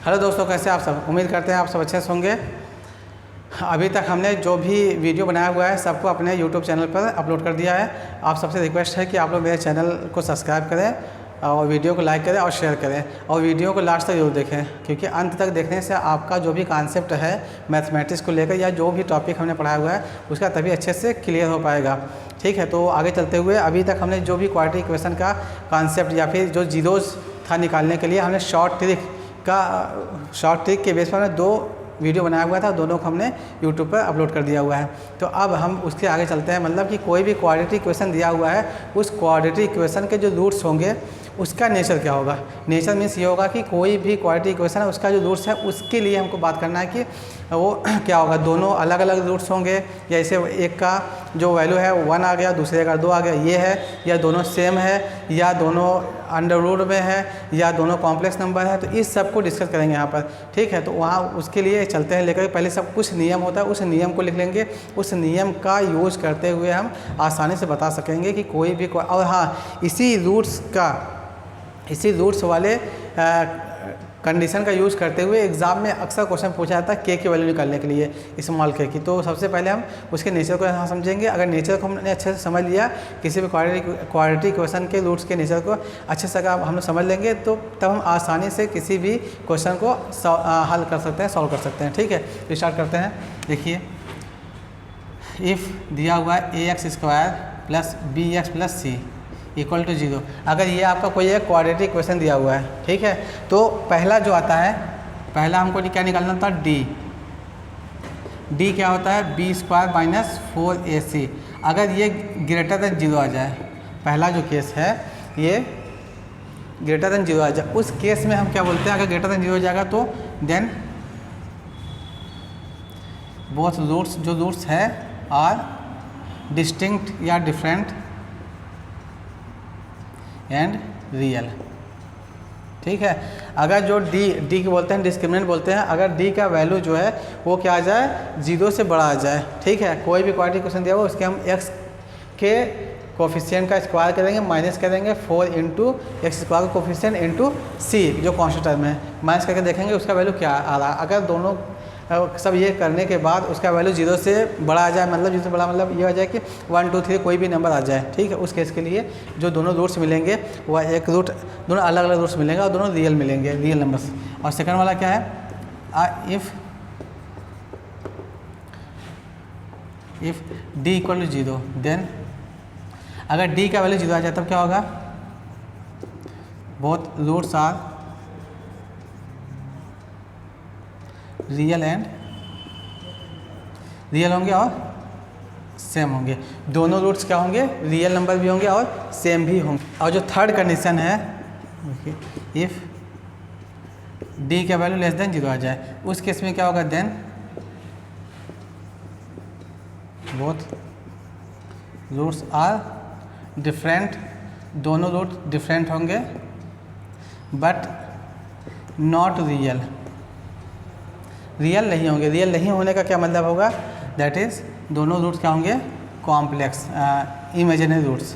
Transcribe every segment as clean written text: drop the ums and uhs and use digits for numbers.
Hello दोस्तों, कैसे आप सब। उम्मीद करते हैं आप सब अच्छे से होंगे। अभी तक हमने जो भी वीडियो बनाया हुआ है सबको अपने यूट्यूब चैनल पर अपलोड कर दिया है। आप सबसे रिक्वेस्ट है कि आप लोग मेरे चैनल को सब्सक्राइब करें और वीडियो को लाइक करें और शेयर करें और वीडियो को लास्ट तक जरूर देखें, क्योंकि अंत तक देखने से आपका जो भी कॉन्सेप्ट है मैथमेटिक्स को लेकर या जो भी टॉपिक हमने पढ़ाया हुआ है उसका तभी अच्छे से क्लियर हो पाएगा। ठीक है, तो आगे चलते हुए अभी तक हमने जो भी क्वाड्रेटिक इक्वेशन का कॉन्सेप्ट या फिर जो जीरोज़ था निकालने के लिए हमने शॉर्ट ट्रिक के बेस पर हमने 2 वीडियो बनाया हुआ था, दोनों को हमने यूट्यूब पर अपलोड कर दिया हुआ है। तो अब हम उसके आगे चलते हैं। मतलब कि कोई भी क्वाड्रेटिक इक्वेशन दिया हुआ है, उस क्वाड्रेटिक इक्वेशन के जो रूट्स होंगे उसका नेचर क्या होगा। नेचर मीन्स ये होगा कि कोई भी क्वाड्रेटिक इक्वेशन है उसका जो रूट्स है उसके लिए हमको बात करना है कि वो क्या होगा। दोनों अलग अलग रूट्स होंगे, या जैसे एक का जो वैल्यू है 1 आ गया, दूसरे का 2 आ गया, ये है, या दोनों सेम है, या दोनों अंडर रूट में है, या दोनों कॉम्प्लेक्स नंबर है। तो इस सब को डिस्कस करेंगे यहाँ पर। ठीक है, तो वहाँ उसके लिए चलते हैं लेकर। पहले सब कुछ नियम होता है, उस नियम को लिख लेंगे। उस नियम का यूज़ करते हुए हम आसानी से बता सकेंगे कि कोई भी और हाँ, इसी रूट्स वाले कंडीशन का यूज़ करते हुए एग्जाम में अक्सर क्वेश्चन पूछा जाता है के की वैल्यू निकालने के लिए, स्मॉल के की। तो सबसे पहले हम उसके नेचर को यहाँ समझेंगे। अगर नेचर को हमने अच्छे से समझ लिया, किसी भी क्वाड्रेटिक इक्वेशन के रूट्स के नेचर को अच्छे से अगर हम समझ लेंगे तो तब हम आसानी से किसी भी क्वेश्चन को हल कर सकते हैं, सॉल्व कर सकते हैं। ठीक है, तो स्टार्ट करते हैं। देखिए, इफ़ दिया हुआ है ax² + bx + c = 0। अगर ये आपका कोई एक क्वाड्रेटिक इक्वेशन दिया हुआ है, ठीक है, तो पहला जो आता है, पहला हमको क्या निकालना था, d क्या होता है, b² - 4ac। अगर ये ग्रेटर देन 0 आ जाए, पहला जो केस है ये ग्रेटर देन 0 आ जाए, उस केस में हम क्या बोलते हैं, अगर ग्रेटर देन 0 हो जाएगा तो देन बोथ रूट्स, जो रूट्स है आर डिस्टिंक्ट या डिफरेंट एंड रियल। ठीक है, अगर जो डी को बोलते हैं डिस्क्रिमिनेंट बोलते हैं, अगर डी का वैल्यू जो है वो क्या आ जाए, 0 से बड़ा आ जाए। ठीक है, कोई भी क्वाड्रेटिक इक्वेशन दिया हुआ उसके हम x के कोफिशिएंट का स्क्वायर करेंगे, माइनस करेंगे 4 × x² का कोफिशिएंट इंटू c जो कांस्टेंट टर्म है, माइनस करके देखेंगे उसका वैल्यू क्या आ रहा है। अगर दोनों सब ये करने के बाद उसका वैल्यू 0 से बड़ा आ जाए, मतलब 0 से बड़ा मतलब ये आ जाए कि 1 2 3 कोई भी नंबर आ जाए। ठीक है, उस केस के लिए जो दोनों रूट्स मिलेंगे वह एक रूट, दोनों अलग अलग रूट्स मिलेंगे और दोनों रियल मिलेंगे, रियल नंबर्स। और सेकंड वाला क्या है, इफ़ d = 0 देन अगर d का वैल्यू 0 आ जाए तब क्या होगा, बोथ रूट्स आर रियल होंगे और सेम होंगे। दोनों रूट्स क्या होंगे, रियल नंबर भी होंगे और सेम भी होंगे। और जो थर्ड कंडीशन है, इफ़ d का वैल्यू लेस देन 0 आ जाए, उस केस में क्या होगा, then both roots are different, दोनों रूट डिफरेंट होंगे बट नॉट रियल नहीं होंगे। रियल नहीं होने का क्या मतलब होगा, दैट इज़ दोनों रूट्स क्या होंगे, complex imaginary roots.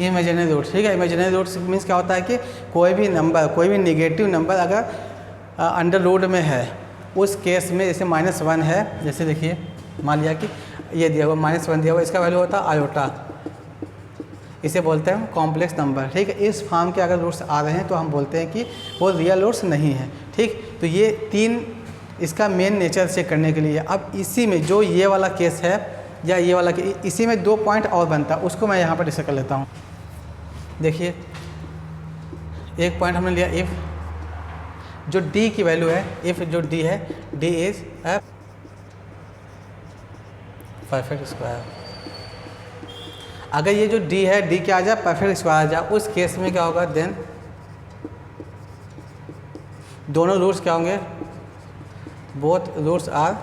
Imaginary roots, ठीक है। इमेजिनरी रूट्स मीन्स क्या होता है कि कोई भी नंबर, कोई भी निगेटिव नंबर अगर अंडर रूट में है, उस केस में जैसे -1 है, जैसे देखिए मान लिया कि ये दिया हुआ -1 दिया हुआ, इसका वैल्यू होता है आयोटा, इसे बोलते हैं कॉम्प्लेक्स नंबर। ठीक है, इस फॉर्म के अगर रूट्स आ रहे हैं तो हम बोलते हैं कि वो रियल रूट्स नहीं है। ठीक, तो ये 3 इसका मेन नेचर चेक करने के लिए। अब इसी में जो ये वाला केस है या ये वाला केस, इसी में 2 पॉइंट और बनता है, उसको मैं यहाँ पर डिस्कस कर लेता हूँ। देखिए, एक पॉइंट हमने लिया, इफ़ जो d की वैल्यू है, इफ़ जो d है, d is a perfect square. अगर ये जो d है, d क्या आ जाए, परफेक्ट स्क्वायर आ जाए, उस केस में क्या होगा, देन दोनों रूट्स क्या होंगे, both roots are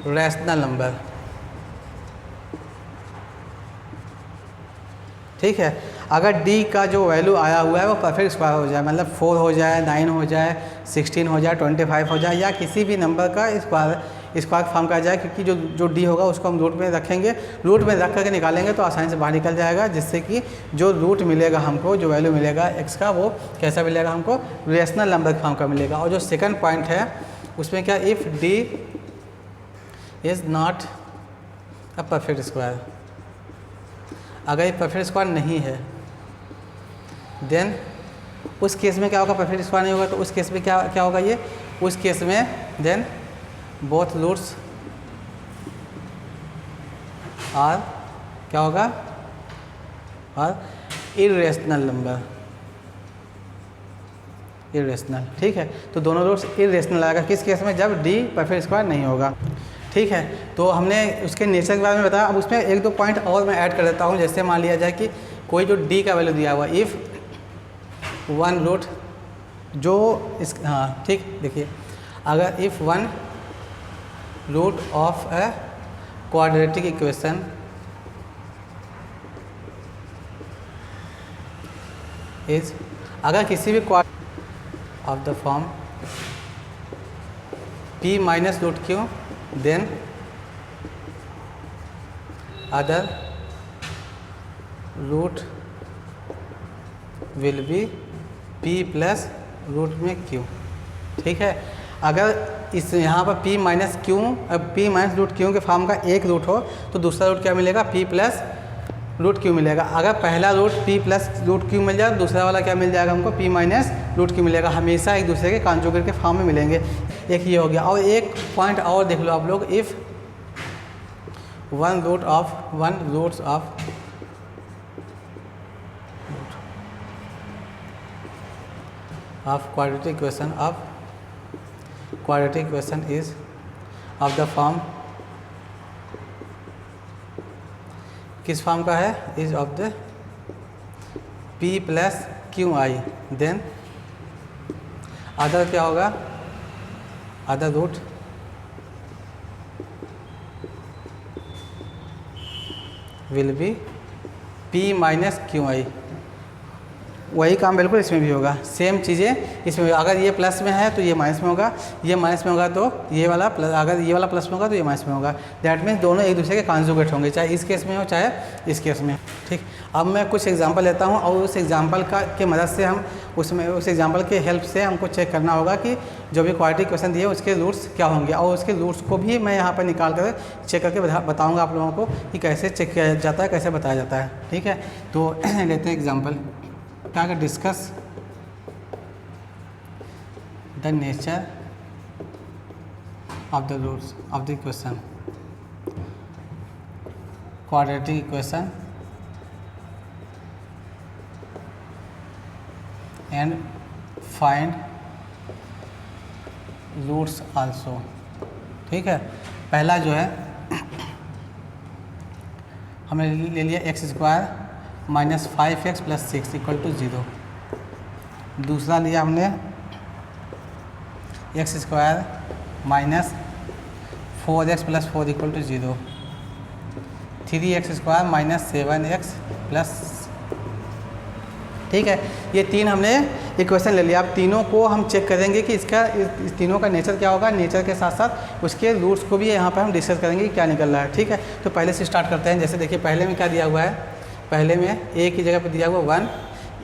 rational number. ठीक है, अगर d का जो वैल्यू आया हुआ है वो परफेक्ट स्क्वायर हो जाए, मतलब 4 हो जाए, 9 हो जाए, 16 हो जाए, 25 हो जाए, या किसी भी नंबर का स्क्वायर स्क्वायर फॉर्म का आ जाएगा, क्योंकि जो डी होगा उसको हम रूट में रखेंगे, रूट में रख करके निकालेंगे तो आसानी से बाहर निकल जाएगा, जिससे कि जो रूट मिलेगा हमको, जो वैल्यू मिलेगा एक्स का, वो कैसा मिलेगा हमको, रेशनल नंबर फॉर्म का मिलेगा। और जो सेकंड पॉइंट है उसमें क्या, if D is not a perfect square, अगर ये परफेक्ट स्क्वायर नहीं है देन उस केस में क्या होगा, परफेक्ट स्क्वायर नहीं होगा तो उस केस में क्या होगा, ये उस केस में देन बोथ रूट्स आर क्या होगा, और इरेशनल नंबर, इरेशनल। ठीक है, तो दोनों रूट्स इरेशनल आएगा किस केस में, जब डी परफेक्ट स्क्वायर नहीं होगा। ठीक है, तो हमने उसके नेचर के बारे में बताया। अब उसमें एक दो पॉइंट और मैं ऐड कर देता हूँ। जैसे मान लिया जाए कि कोई जो डी का वैल्यू दिया हुआ, इफ़ वन रूट जो इस, हाँ ठीक, देखिए अगर if one root of a quadratic equation is, अगर किसी भी of the form p minus root Q, then other root will be p plus root में q। ठीक है, अगर इस यहाँ पर p minus Q, p minus root Q के फॉर्म का एक रूट हो तो दूसरा रूट क्या मिलेगा, p प्लस रूट क्यू मिलेगा। अगर पहला root p plus root q मिल जाए, दूसरा वाला क्या मिल जाएगा हमको, p माइनस रूट क्यू मिलेगा। हमेशा एक दूसरे के कॉन्जुगेट के फॉर्म में मिलेंगे। एक ये हो गया। और एक पॉइंट और देख लो आप लोग, if one roots of quadratic equation is of the form, किस फॉर्म का है, is of the p plus Q I, then other क्या होगा, other root will be p minus Q I. वही काम बिल्कुल इसमें भी होगा, सेम चीज़ें इसमें भी। अगर ये प्लस में है तो ये माइनस में होगा, ये माइनस में होगा तो ये वाला प्लस, अगर ये वाला प्लस में होगा तो ये माइनस में होगा। दैट मीन्स दोनों एक दूसरे के कॉन्जुगेट होंगे, चाहे इस केस में हो चाहे इस केस में। ठीक, अब मैं कुछ एग्जांपल लेता हूँ और उस एग्जांपल के मदद से हम उस एग्जांपल के हेल्प से हमको चेक करना होगा कि जो भी क्वाड्रेटिक इक्वेशन दिए उसके रूट्स क्या होंगे, और उसके रूट्स को भी मैं यहाँ पर निकाल कर चेक करके बताऊँगा आप लोगों को कि कैसे चेक किया जाता है, कैसे बताया जाता है। ठीक है, तो लेते हैं एग्जाम्पल। क्या कर discuss the nature of the roots of the equation, quadratic equation and find roots also. ठीक है, पहला जो है हमने ले लिया X square minus 5x plus 6 equal to 0। दूसरा लिया हमने X square minus 4x plus 4 equal to 0। 3x square minus 7x plus. ठीक है, ये तीन हमने इक्वेशन ले लिया। अब तीनों को हम चेक करेंगे कि इस तीनों का नेचर क्या होगा। नेचर के साथ साथ उसके रूट्स को भी यहाँ पर हम डिस्कस करेंगे कि क्या निकल रहा है। ठीक है, तो पहले से स्टार्ट करते हैं। जैसे देखिए पहले में क्या दिया हुआ है, पहले में a की जगह पर दिया हुआ 1,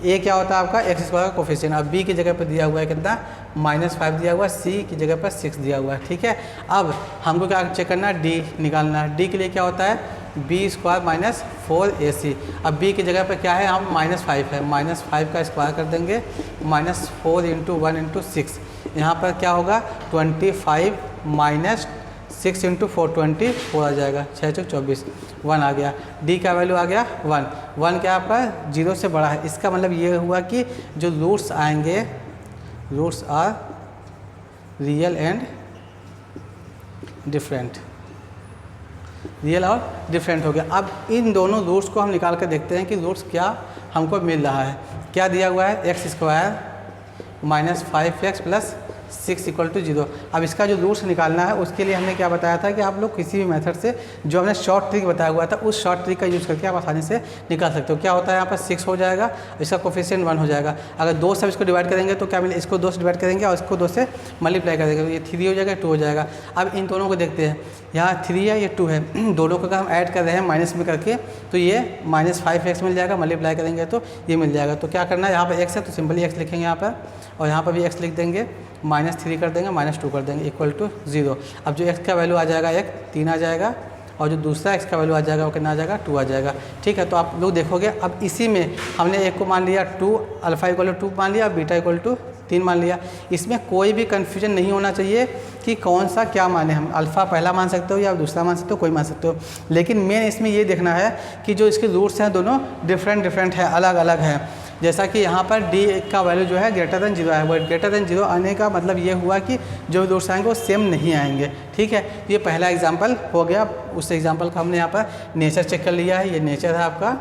a क्या होता है आपका एक्स स्क्वायर का कोफिशिएंट। अब b की जगह पर दिया हुआ है कितना, -5 दिया हुआ है, c की जगह पर 6 दिया हुआ है। ठीक है, अब हमको क्या चेक करना है, d निकालना है। d के लिए क्या होता है b स्क्वायर माइनस 4ac। अब b की जगह पर क्या है, हम -5 है, -5 का स्क्वायर कर देंगे, -4 इंटू 1 इंटू 6। यहाँ पर क्या होगा 25 माइनस 6 इंटू 4 24 आ जाएगा, 6 चौक 24, 1 आ गया। d का वैल्यू आ गया 1 क्या आपका 0 से बड़ा है। इसका मतलब ये हुआ कि जो रूट्स आएंगे, roots are real and different, रियल और डिफरेंट हो गया। अब इन दोनों रूट्स को हम निकाल कर देखते हैं कि रूट्स क्या हमको मिल रहा है। क्या दिया हुआ है, X square minus 5x plus 6 equal to 0। अब इसका जो रूट्स निकालना है उसके लिए हमने क्या बताया था कि आप लोग किसी भी मेथड से जो हमने शॉर्ट ट्रिक बताया हुआ था उस शॉर्ट ट्रिक का यूज़ करके आप आसानी से निकाल सकते हो। क्या होता है यहाँ पर 6 हो जाएगा, इसका कोफिशिएंट 1 हो जाएगा। अगर 2 से इसको डिवाइड करेंगे तो क्या मिले, इसको 2 से डिवाइड करेंगे और इसको 2 से मल्टीप्लाई करेंगे तो ये 3 हो जाएगा, 2 हो जाएगा। अब इन दोनों को देखते हैं, यहाँ 3 है, ये 2 है, दोनों को अगर हम ऐड कर रहे हैं माइनस में करके तो ये -5x मिल जाएगा, मल्टीप्लाई करेंगे तो ये मिल जाएगा। तो क्या करना है, यहाँ पर x है तो सिंपली x लिखेंगे यहाँ पर, और यहाँ पर भी x लिख देंगे, -3 कर देंगे, -2 कर देंगे इक्वल टू 0। अब जो x का वैल्यू आ जाएगा 1 3 आ जाएगा, और जो दूसरा x का वैल्यू आ जाएगा वो कितना आ जाएगा 2 आ जाएगा। ठीक है, तो आप लोग देखोगे अब इसी में हमने एक को मान लिया 2, अल्फा इक्वल टू 2 मान लिया, बीटा इक्वल टू 3 मान लिया। इसमें कोई भी कन्फ्यूजन नहीं होना चाहिए कि कौन सा क्या माने, हम अल्फ़ा पहला मान सकते हो या दूसरा मान सकते हो, कोई मान सकते हो। लेकिन मेन इसमें ये देखना है कि जो इसके रूट्स हैं दोनों डिफरेंट है, अलग अलग है। जैसा कि यहाँ पर d का वैल्यू जो है ग्रेटर देन 0 है, वो ग्रेटर देन 0 आने का मतलब ये हुआ कि जो रूट्स आएंगे वो सेम नहीं आएंगे। ठीक है, ये पहला एग्जाम्पल हो गया। उस एग्जाम्पल का हमने यहाँ पर नेचर चेक कर लिया है, ये नेचर है आपका,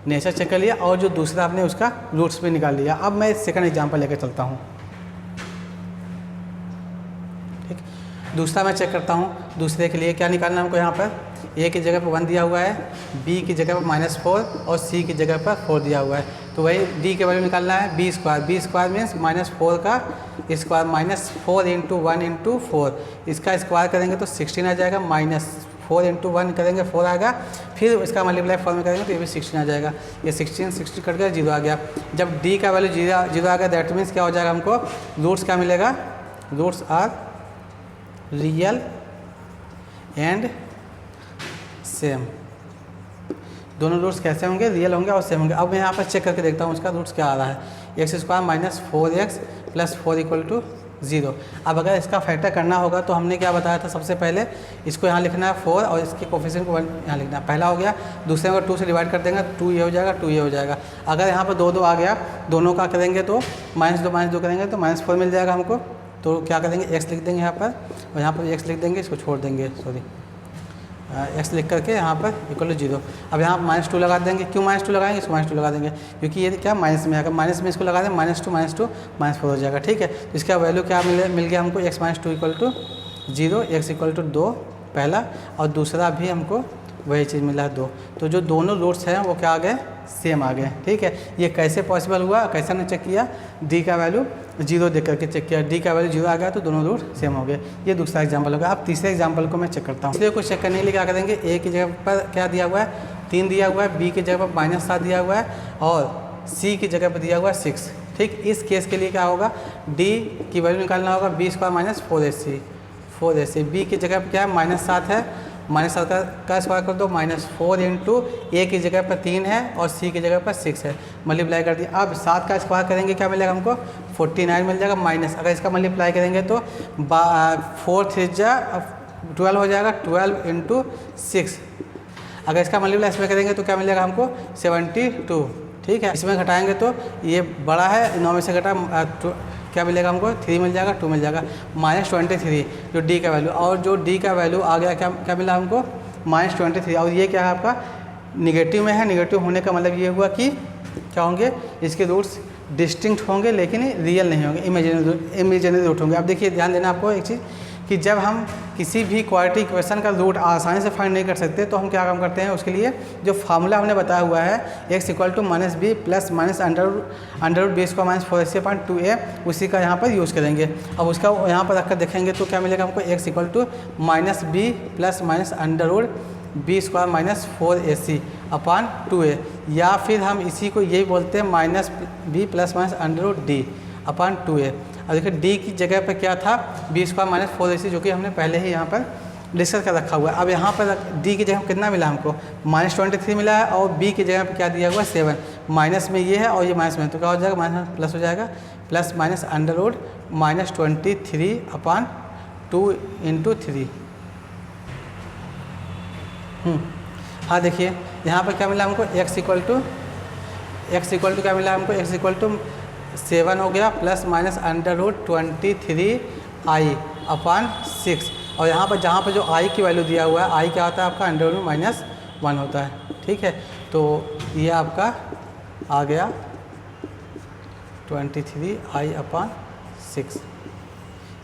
नेचर चेक कर लिया, और जो दूसरा आपने उसका रूट्स भी निकाल लिया। अब मैं सेकंड एग्जाम्पल लेकर चलता हूँ। ठीक, दूसरा मैं चेक करता हूँ। दूसरे के लिए क्या निकालना है हमको, यहाँ पर a की जगह पर 1 दिया हुआ है, b की जगह पर -4 और c की जगह पर 4 दिया हुआ है। तो वही d के वैल्यू निकालना है, b स्क्वायर मीन्स -4 का स्क्वायर, -4 इंटू 1 इंटू 4, इसका स्क्वायर करेंगे तो 16 आ जाएगा, -4 इंटू 1 करेंगे 4 आएगा, फिर इसका मल्टीप्लाई 4 में करेंगे तो ये भी 16 आ जाएगा। ये 16 कट गया, 0 आ गया। जब d का वैल्यू 0 आ गया दैट मीन्स क्या हो जाएगा, हमको रूट्स क्या मिलेगा, roots are real and same. दोनों रूट्स कैसे होंगे, रियल होंगे और सेम होंगे। अब मैं यहाँ पर चेक करके देखता हूँ उसका रूट्स क्या आ रहा है, x square -4x + 4 equal to 0। अब अगर इसका फैक्टर करना होगा तो हमने क्या बताया था, सबसे पहले इसको यहाँ लिखना है 4 और इसके कोफिशिएंट को 1 यहाँ लिखना है, पहला हो गया। दूसरे को 2 से डिवाइड कर देंगे, 2 ये हो जाएगा, 2 ये हो जाएगा। अगर यहाँ पर 2 2 आ गया, दोनों का करेंगे तो -2 करेंगे तो -4 मिल जाएगा हमको। तो क्या करेंगे, x लिख देंगे यहाँ पर, और यहाँ पर x लिख देंगे, इसको छोड़ देंगे, सॉरी x लिख करके यहाँ पर इक्वल टू 0। अब यहाँ -2 लगा देंगे, क्यों -2 लगाएंगे, इसको -2 लगा देंगे क्योंकि ये क्या माइनस में आएगा, माइनस में इसको लगा दें, -2 -4 हो जाएगा। ठीक है, तो इसका वैल्यू क्या मिल गया हमको, x -2 equal to 0, x equal to 2 पहला, और दूसरा भी हमको वही चीज़ मिला 2। तो जो दोनों रूट्स हैं वो क्या आ गए, सेम आ गए। ठीक है, ये कैसे पॉसिबल हुआ, कैसे हमने चेक किया, d का वैल्यू 0 देख करके चेक किया, d का वैल्यू 0 आ गया तो दोनों रूट सेम हो गए। ये दूसरा एग्जांपल होगा। अब तीसरे एग्जांपल को मैं चेक करता हूँ। इसलिए कुछ चेक करने के लिए क्या करेंगे, a की जगह पर क्या दिया हुआ है, 3 दिया हुआ है, b की जगह पर -7 दिया हुआ है, और c की जगह पर दिया हुआ है 6। ठीक, इस केस के लिए क्या होगा, d की वैल्यू निकालना होगा, b स्क्वायर -4ac, b की जगह पर क्या है, -7 है, -7 का स्क्वायर कर दो, -4 इंटू a की जगह पर 3 है और c की जगह पर 6 है, मल्टीप्लाई कर दिया। अब 7 का स्क्वायर करेंगे क्या मिलेगा हमको, 49 मिल जाएगा, माइनस अगर इसका मल्टीप्लाई करेंगे तो 4 3 12 हो जाएगा, 12 इंटू 6। अगर इसका मल्टीप्लाई इसमें करेंगे तो क्या मिलेगा हमको, 72। ठीक है, इसमें घटाएंगे तो ये बड़ा है, 9 में से घटा क्या मिलेगा हमको, 3 मिल जाएगा, 2 मिल जाएगा, -23 जो d का वैल्यू, और जो d का वैल्यू आ गया क्या मिला हमको, -23। और ये क्या है आपका निगेटिव में है, निगेटिव होने का मतलब ये हुआ कि क्या होंगे, इसके रूट्स डिस्टिंक्ट होंगे लेकिन रियल नहीं होंगे, इमेजिनरी रूट होंगे। अब देखिए ध्यान देना आपको एक चीज़ कि जब हम किसी भी क्वाड्रेटिक इक्वेशन का रूट आसानी से फाइंड नहीं कर सकते तो हम क्या काम करते हैं, उसके लिए जो फार्मूला हमने बताया हुआ है x = -b + -√b² -4ac/2a, उसी का यहाँ पर यूज़ करेंगे। अब उसका यहाँ पर रखकर देखेंगे तो क्या मिलेगा हमको, x = -b + -√b²-4ac/2a, या फिर हम इसी को यही बोलते हैं -b + -√d/2a। अब देखिए d की जगह पर क्या था, b² -4ac, जो कि हमने पहले ही यहाँ पर डिस्कस कर रखा हुआ है। अब यहाँ पर d की जगह कितना मिला हमको, -23 मिला है, और b की जगह पर क्या दिया हुआ है, 7, माइनस में ये है और ये माइनस में, तो क्या हो जाएगा, माइनस प्लस हो जाएगा, प्लस माइनस √ -23/2 × 3। हाँ देखिए यहाँ पर क्या मिला हमको, x क्या मिला हमको, x = 7 हो गया, प्लस माइनस √23i/6, और यहाँ पर जहाँ पर जो i की वैल्यू दिया हुआ है, i क्या होता है आपका, √-1 होता है। ठीक है, तो ये आपका आ गया 23i/6। 6।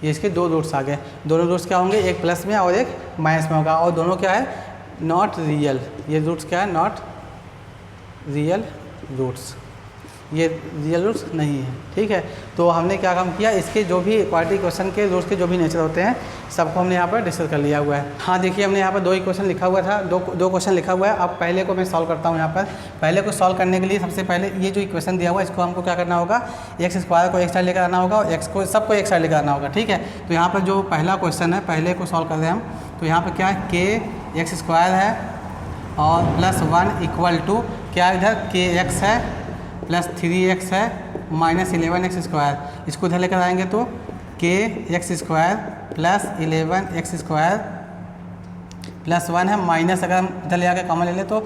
ये इसके दो रूट्स आ गए। दोनों रूट्स क्या होंगे, एक प्लस में और एक माइनस में होगा, और दोनों क्या है, नॉट रियल। ये रूट्स क्या है, नॉट रियल रूट्स, ये रियल रूट्स नहीं है। ठीक है, तो हमने क्या काम किया, इसके जो भी क्वाड्रेटिक इक्वेशन के रूट्स के जो भी नेचर होते हैं सबको हमने यहाँ पर डिस्कस कर लिया हुआ है। हाँ देखिए, हमने यहाँ पर दो इक्वेशन लिखा हुआ था, दो क्वेश्चन लिखा हुआ है। अब पहले को मैं सॉल्व करता हूँ। यहाँ पर पहले को सॉल्व करने के लिए सबसे पहले ये जो इक्वेशन दिया हुआ है इसको हमको क्या करना होगा, एक्स स्क्वायर को एक साइड लेकर आना होगा और एक्स को सबको एक साइड लेकर आना होगा। ठीक है, तो यहाँ पर जो पहला क्वेश्चन है, पहले को सॉल्व कर रहे हैं हम। तो यहाँ पर क्या है, के एक्स स्क्वायर है और +1 इक्वल टू क्या, इधर के एक्स है +3x है -11x स्क्वायर। इसको इधर लेकर आएंगे तो के एक्स स्क्वायर +11x स्क्वायर +1 है माइनस, अगर हम इधर ले आकर कॉमन ले लें तो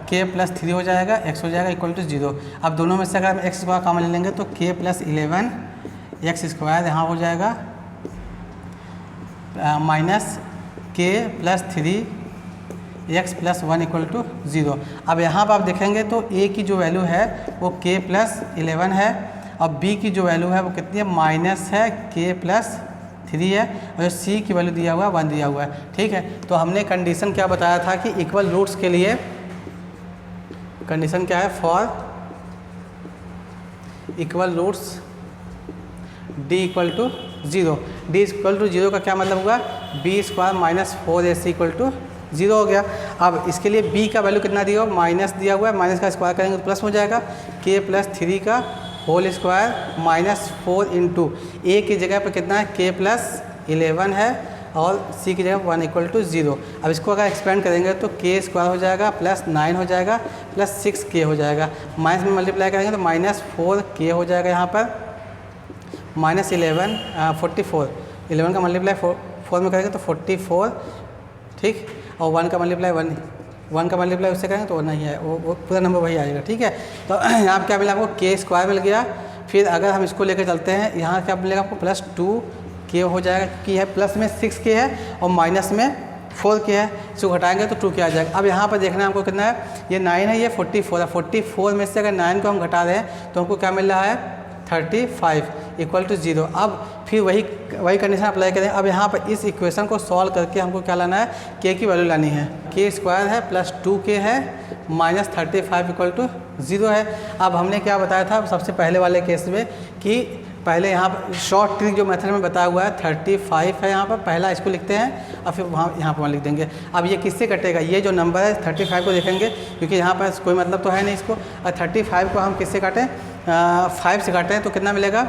k +3 हो जाएगा, x हो जाएगा इक्वल टू 0। अब दोनों में से अगर हम x स्क्वायर कॉमन ले लेंगे तो k +11x स्क्वायर यहाँ हो जाएगा minus k +3x +1 equal to 0। अब यहाँ पर आप देखेंगे तो a की जो वैल्यू है वो k +11 है और b की जो वैल्यू है वो कितनी है, माइनस है k +3 है, और c की वैल्यू दिया हुआ है 1 दिया हुआ है। ठीक है, तो हमने कंडीशन क्या बताया था कि इक्वल रूट्स के लिए कंडीशन क्या है, for equal roots d equal to 0। d equal to 0 का क्या मतलब हुआ, b square -4ac equal to 0 हो गया। अब इसके लिए b का वैल्यू कितना दिया हुआ, माइनस दिया हुआ है, माइनस का स्क्वायर करेंगे तो प्लस हो जाएगा, k +3 का होल स्क्वायर -4 इंटू a की जगह पर कितना है, k +11 है और c की जगह 1 इक्वल टू 0। अब इसको अगर एक्सपेंड करेंगे तो k स्क्वायर हो जाएगा +9 हो जाएगा +6k हो जाएगा, माइनस में मल्टीप्लाई करेंगे तो -4k हो जाएगा। यहाँ पर -11 44, 11 का मल्टीप्लाई 4 में करेंगे तो 44। ठीक, और 1 का मल्टीप्लाई 1 का मल्टीप्लाई उससे करेंगे तो वो नहीं है, वो पूरा नंबर वही आएगा। ठीक है, तो यहाँ पर क्या मिला आपको, k स्क्वायर मिल गया। फिर अगर हम इसको लेकर चलते हैं, यहाँ क्या मिलेगा आपको, +2k हो जाएगा, क्योंकि है प्लस में 6k है और माइनस में 4k है, इसको घटाएंगे तो 2k आ जाएगा। अब यहाँ पर देखना है हमको कितना है, ये 9 है, ये 44 है। 44 में से अगर 9 को हम घटा रहे हैं तो हमको क्या मिल रहा है, 35 इक्वल टू 0। अब फिर वही कंडीशन अप्लाई करें। अब यहाँ पर इस इक्वेशन को सॉल्व करके हमको क्या लाना है, k की वैल्यू लानी है। k स्क्वायर है +2k है -35 इक्वल टू 0 है। अब हमने क्या बताया था सबसे पहले वाले केस में कि पहले यहाँ पर शॉर्ट ट्रिक जो मेथड में बताया हुआ है 35 है, यहाँ पर पहला इसको लिखते हैं और फिर वहाँ यहाँ पर लिख देंगे। अब ये किससे कटेगा, ये जो नंबर है 35 को देखेंगे, क्योंकि यहाँ पर कोई मतलब तो है नहीं इसको। और 35 को हम किससे काटें, 5 से काटें तो कितना मिलेगा,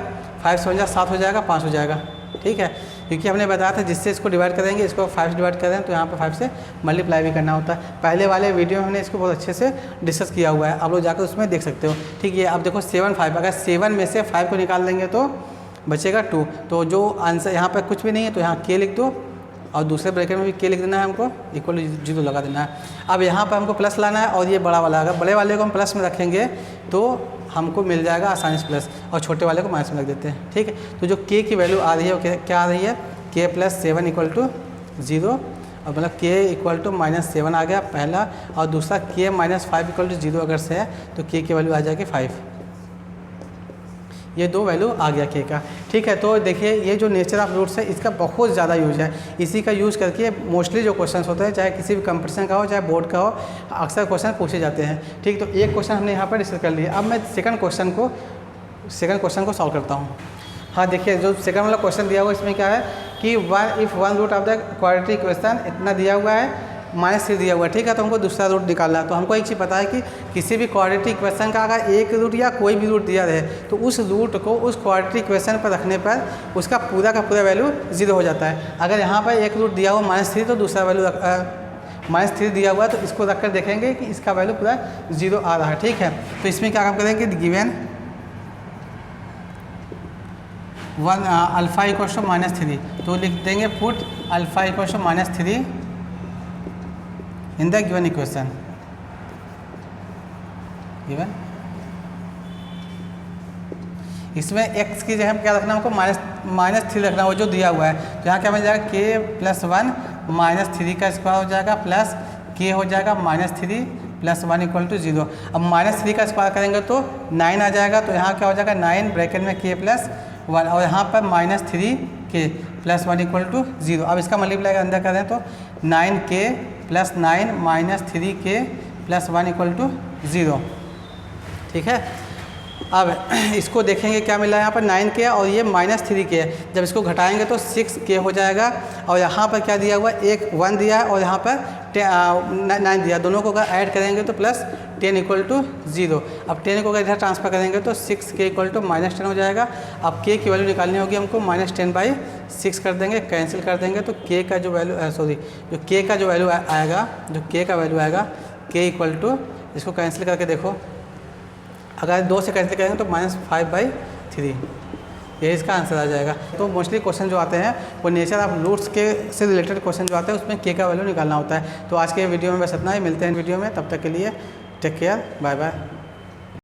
5 से 7 हो जाएगा, 5 हो जाएगा। ठीक है, क्योंकि हमने बताया था जिससे इसको डिवाइड करेंगे, इसको 5 डिवाइड करें तो यहाँ पे 5 से मल्टीप्लाई भी करना होता है। पहले वाले वीडियो में हमने इसको बहुत अच्छे से डिस्कस किया हुआ है, आप लोग जाकर उसमें देख सकते हो। ठीक है, अब देखो 7 5, अगर 7 में से 5 को निकाल देंगे तो बचेगा 2। तो जो आंसर यहाँ पर कुछ भी नहीं है तो यहाँ k लिख दो और दूसरे ब्रैकेट में भी k लिख देना है, हमको इक्वल 0 लगा देना है। अब यहाँ पर हमको प्लस लाना है और ये बड़ा वाला, अगर बड़े वाले को हम प्लस में रखेंगे तो हमको मिल जाएगा आसानी से प्लस, और छोटे वाले को माइनस में रख देते हैं। ठीक है, तो जो k की वैल्यू आ रही है वो क्या आ रही है, k +7 इक्वल टू 0, और मतलब k इक्वल टू -7 आ गया पहला, और दूसरा k -5 इक्वल टू 0 अगर से है तो k की वैल्यू आ जाएगी 5। ये दो वैल्यू आ गया k का। ठीक है, तो देखिए ये जो नेचर ऑफ रूट्स है इसका बहुत ज़्यादा यूज है। इसी का यूज़ करके मोस्टली जो क्वेश्चंस होते हैं, चाहे किसी भी कंपटीशन का हो चाहे बोर्ड का हो, अक्सर क्वेश्चन पूछे जाते हैं। ठीक, तो एक क्वेश्चन हमने यहाँ पर डिस्कस कर लिया। अब मैं सेकंड क्वेश्चन को सॉल्व करता हूँ। हाँ देखिए, जो सेकंड वाला क्वेश्चन दिया हुआ है इसमें क्या है कि if one root of the quadratic equation इतना दिया हुआ है, -3 दिया हुआ है। ठीक है, तो हमको दूसरा रूट निकालना है। तो हमको एक चीज़ पता है कि किसी भी क्वाड्रेटिक इक्वेशन का अगर एक रूट या कोई भी रूट दिया रहे तो उस रूट को उस क्वाड्रेटिक इक्वेशन पर रखने पर उसका पूरा का पूरा वैल्यू 0 हो जाता है। अगर यहाँ पर एक रूट दिया हुआ -3 तो दूसरा वैल्यू -3 दिया हुआ है, तो इसको रख कर देखेंगे कि इसका वैल्यू पूरा 0 आ रहा है। ठीक है, तो इसमें क्या काम करेंगे, गिवन 1 अल्फ़ा इक्वल टू -3, तो लिख देंगे put alpha equal to -3 in the given equation. Given इसमें x की जगह क्या रखना, हमको -3 रखना हो जो दिया हुआ है। तो यहाँ क्या मिल जाएगा, k +1 -3 का स्क्वायर हो जाएगा प्लस k हो जाएगा -3 +1 इक्वल टू 0। अब -3 का स्क्वायर करेंगे तो 9 आ जाएगा, तो यहाँ क्या हो जाएगा 9 ब्रैकेट में k 1 और यहाँ पर -3k प्लस 1 इक्वल टू 0। अब इसका मल्टीप्लाई अंदर करें तो 9k plus 9 minus 3k plus 1 equal to 0। ठीक है, अब इसको देखेंगे क्या मिला है यहाँ पर 9k और ये -3k है। जब इसको घटाएंगे तो 6k हो जाएगा और यहाँ पर क्या दिया हुआ है, एक 1 दिया है और यहाँ पर 9 दिया, दोनों को अगर ऐड करेंगे तो प्लस 10 इक्वल टू 0। अब 10 को अगर इधर ट्रांसफर करेंगे तो 6k इक्वल टू -10 हो जाएगा। अब k की वैल्यू निकालनी होगी हमको, -10/6 कर देंगे, कैंसिल कर देंगे तो k का जो वैल्यू जो k का जो वैल्यू आएगा k इक्वल टू, इसको कैंसिल करके देखो, अगर 2 से कैंसिल करेंगे तो -5/3, ये इसका आंसर आ जाएगा। तो मोस्टली क्वेश्चन जो आते हैं वो नेचर ऑफ रूट्स के से रिलेटेड क्वेश्चन जो आते हैं उसमें k का वैल्यू निकालना होता है। तो आज के वीडियो में बस इतना ही, मिलते हैं वीडियो में, तब तक के लिए टेक केयर, बाय बाय।